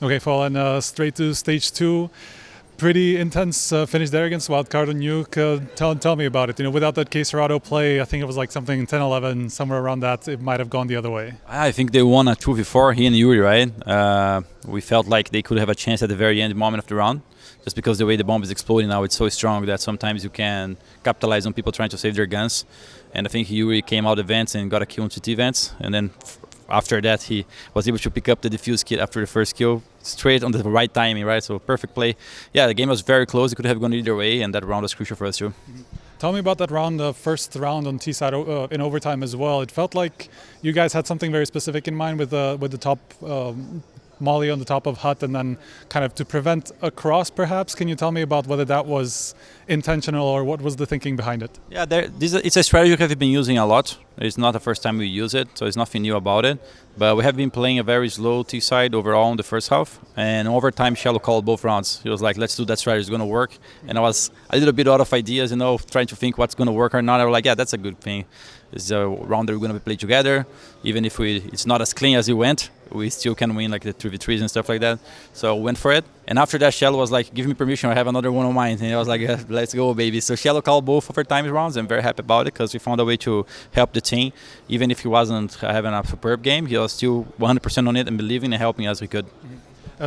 Okay, FalleN, straight to stage 2. Pretty intense finish there against Wildcard and Nuke. Tell me about it. Without that case auto play, I think it was like something 10-11, somewhere around that. It might have gone the other way. I think they won a 2v4 he and Yuri, right? We felt like they could have a chance at the very end moment of the round, just because the way the bomb is exploding now, it's so strong that sometimes you can capitalize on people trying to save their guns. And I think Yuri came out of vents and got a kill on TT vents, and then after that he was able to pick up the defuse kit after the first kill, straight on the right timing, right? So perfect play. Yeah, the game was very close. It could have gone either way, and that round was crucial for us too. Tell me about that round, the first round on T side in overtime as well. It felt like you guys had something very specific in mind with the top molly on the top of Hut, and then kind of to prevent a cross perhaps. Can you tell me about whether that was intentional or what was the thinking behind it? Yeah, it's a strategy we have been using a lot. It's not the first time we use it, so it's nothing new about it. But we have been playing a very slow T side overall in the first half, and over time chelo called both rounds. He was like, let's do that strategy, it's going to work. And I was a little bit out of ideas, trying to think what's going to work or not. I was like, yeah, that's a good thing. It's a round that we're going to play together. Even if it's not as clean as it went, we still can win like the 3v3s and stuff like that. So went for it. And after that, chelo was like, give me permission, I have another one on mine. And I was like, yeah, let's go, baby. So chelo called both overtime rounds. I'm very happy about it because we found a way to help the team. Even if he wasn't having a superb game, he was still 100% on it and believing and helping as we could.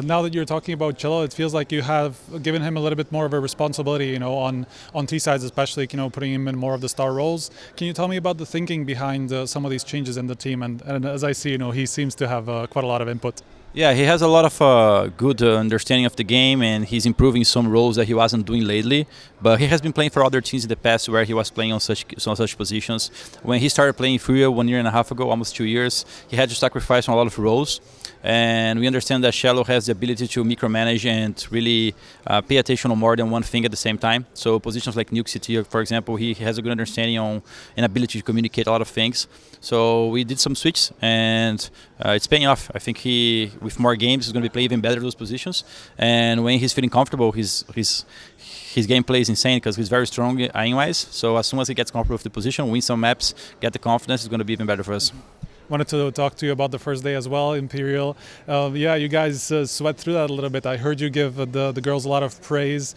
Now that you're talking about chelo, it feels like you have given him a little bit more of a responsibility, on T sides, especially, putting him in more of the star roles. Can you tell me about the thinking behind some of these changes in the team? And as I see, he seems to have quite a lot of input. Yeah, he has a lot of good understanding of the game, and he's improving some roles that he wasn't doing lately. But he has been playing for other teams in the past where he was playing on such positions. When he started playing FURIA 1.5 years ago, almost 2 years, he had to sacrifice on a lot of roles. And we understand that chelo has the ability to micromanage and really pay attention on more than one thing at the same time. So positions like Nuke City, for example, he has a good understanding on an ability to communicate a lot of things. So we did some switches, and it's paying off. I think with more games, he's going to be playing even better those positions. And when he's feeling comfortable, his gameplay is insane because he's very strong IEM-wise. So as soon as he gets comfortable with the position, win some maps, get the confidence, it's going to be even better for us. Wanted to talk to you about the first day as well, Imperial. Yeah, you guys sweat through that a little bit. I heard you give the girls a lot of praise.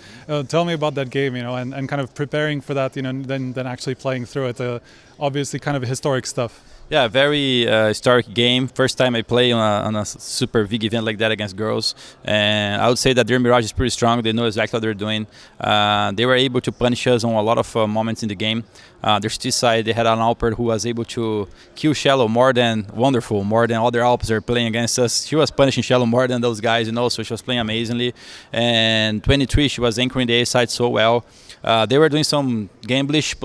Tell me about that game, and kind of preparing for that, then actually playing through it. Obviously, kind of historic stuff. Yeah, very historic game. First time I play on a super big event like that against girls. And I would say that their Mirage is pretty strong. They know exactly what they're doing. They were able to punish us on a lot of moments in the game. Their T side, they had an Alper who was able to kill chelo more than wonderful, more than other Alpers are playing against us. She was punishing chelo more than those guys, so she was playing amazingly. And 23, she was anchoring the A side so well. They were doing some gamblish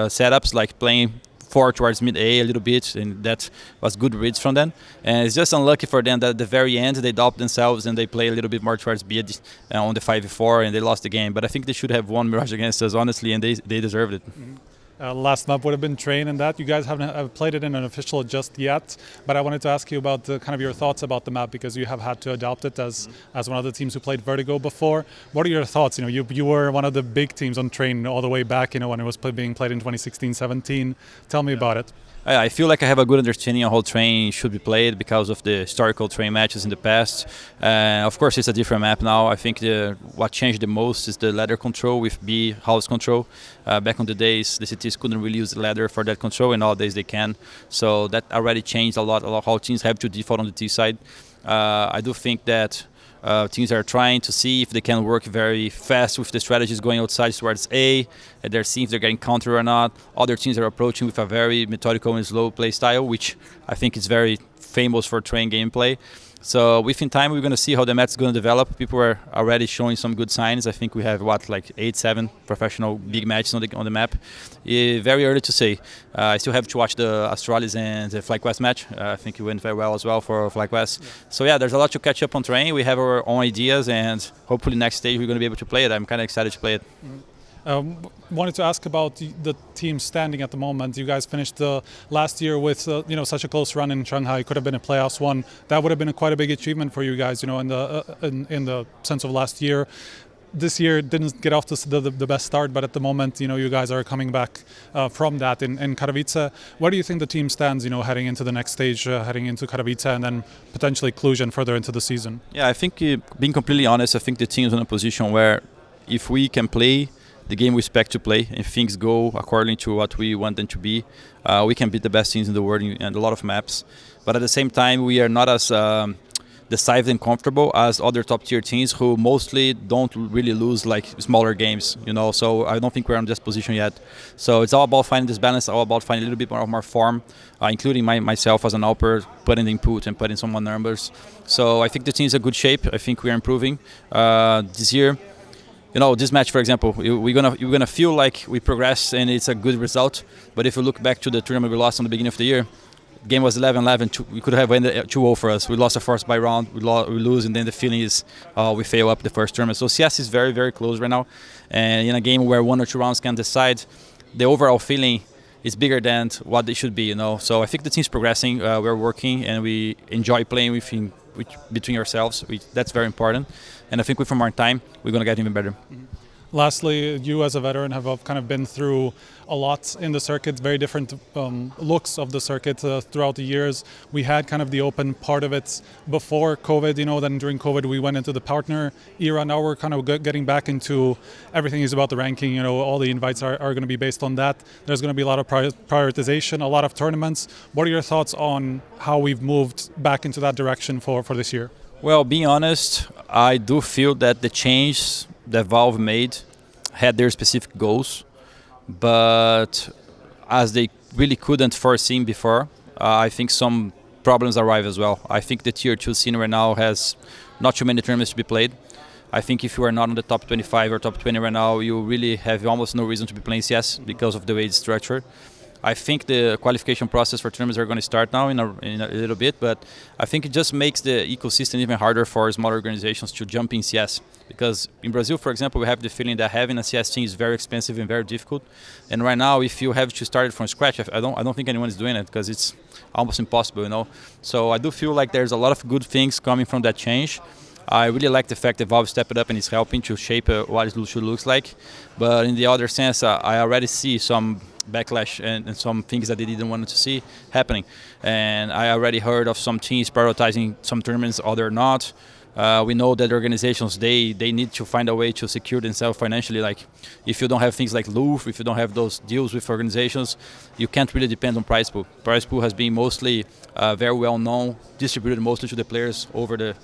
setups, like playing 4 towards mid A a little bit, and that was good reads from them. And it's just unlucky for them that at the very end they doubt themselves and they play a little bit more towards B on the 5v4 and they lost the game. But I think they should have won Mirage against us, honestly, and they deserved it. Last map would have been Train and that. You guys haven't played it in an official just yet, but I wanted to ask you about kind of your thoughts about the map because you have had to adopt it as one of the teams who played Vertigo before. What are your thoughts? You were one of the big teams on Train all the way back, when it was being played in 2016-17. Tell me about it. I feel like I have a good understanding of how Train should be played because of the historical Train matches in the past. Of course, it's a different map now. I think what changed the most is the ladder control with B house control. Back on the days, the cities couldn't really use the ladder for that control, and nowadays they can. So that already changed a lot how teams have to default on the T side. I do think that teams are trying to see if they can work very fast with the strategies going outside towards A, and they're seeing if they're getting counter or not. Other teams are approaching with a very methodical and slow play style, which I think is very famous for Train gameplay. So within time, we're going to see how the match is going to develop. People are already showing some good signs. I think we have, like 8-7 professional big matches on the map. Very early to say. I still have to watch the Astralis and the FlyQuest match. I think it went very well as well for FlyQuest. Yeah. So yeah, there's a lot to catch up on Train. We have our own ideas, and hopefully next stage we're going to be able to play it. I'm kind of excited to play it. Wanted to ask about the team standing at the moment. You guys finished last year with such a close run in Shanghai. Could have been a playoffs one. That would have been quite a big achievement for you guys. In the sense of last year. this year didn't get off the best start, but at the moment, you guys are coming back from that in Katowice. Where do you think the team stands, heading into the next stage, heading into Katowice and then potentially Cluj and further into the season? Yeah, I think, being completely honest, I think the team is in a position where if we can play the game we expect to play and things go according to what we want them to be, we can beat the best teams in the world in a lot of maps. But at the same time, we are not as decisive and comfortable as other top tier teams who mostly don't really lose like smaller games, so I don't think we're in this position yet. So it's all about finding this balance, all about finding a little bit more form, including myself as an helper, putting the input and putting some more numbers. So I think the team's in good shape. I think we are improving this year. This match, for example, we're gonna feel like we progress and it's a good result. But if you look back to the tournament we lost in the beginning of the year, game was 11-11. We could have ended 2-0 for us. We lost the first by round. We lose, and then the feeling is we fail up the first tournament. So CS is very, very close right now. And in a game where 1 or 2 rounds can decide, the overall feeling is bigger than what they should be. So I think the team's progressing. We're working, and we enjoy playing between ourselves. That's very important. And I think from our time, we're going to get even better. Mm-hmm. Lastly, you as a veteran have kind of been through a lot in the circuit, very different looks of the circuit throughout the years. We had kind of the open part of it before COVID, then during COVID we went into the partner era. Now we're kind of getting back into everything is about the ranking, all the invites are going to be based on that. There's going to be a lot of prioritization, a lot of tournaments. What are your thoughts on how we've moved back into that direction for this year? Well, being honest, I do feel that the change that Valve made had their specific goals, but as they really couldn't foresee before, I think some problems arrive as well. I think the tier 2 scene right now has not too many tournaments to be played. I think if you are not on the top 25 or top 20 right now, you really have almost no reason to be playing CS because of the way it's structured. I think the qualification process for tournaments are going to start now in a little bit, but I think it just makes the ecosystem even harder for smaller organizations to jump in CS. Because in Brazil, for example, we have the feeling that having a CS team is very expensive and very difficult. And right now, if you have to start it from scratch, I don't think anyone is doing it because it's almost impossible, So I do feel like there's a lot of good things coming from that change. I really like the fact that Valve stepped up and is helping to shape what it should look like. But in the other sense, I already see some backlash and some things that they didn't want to see happening. And I already heard of some teams prioritizing some tournaments, other not. We know that organizations, they need to find a way to secure themselves financially. Like if you don't have things like Louvre, if you don't have those deals with organizations, you can't really depend on prize pool. Prize pool has been mostly very well known, distributed mostly to the players over the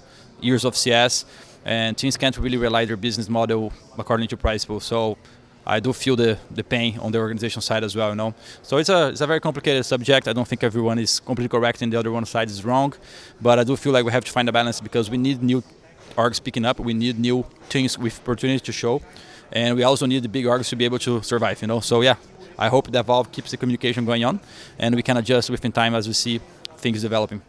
years of CS, and teams can't really rely their business model according to prize pool. So I do feel the pain on the organization side as well, So it's a very complicated subject. I don't think everyone is completely correct and the other one side is wrong, but I do feel like we have to find a balance because we need new orgs picking up, we need new teams with opportunities to show, and we also need the big orgs to be able to survive, So yeah, I hope that Valve keeps the communication going on and we can adjust within time as we see things developing.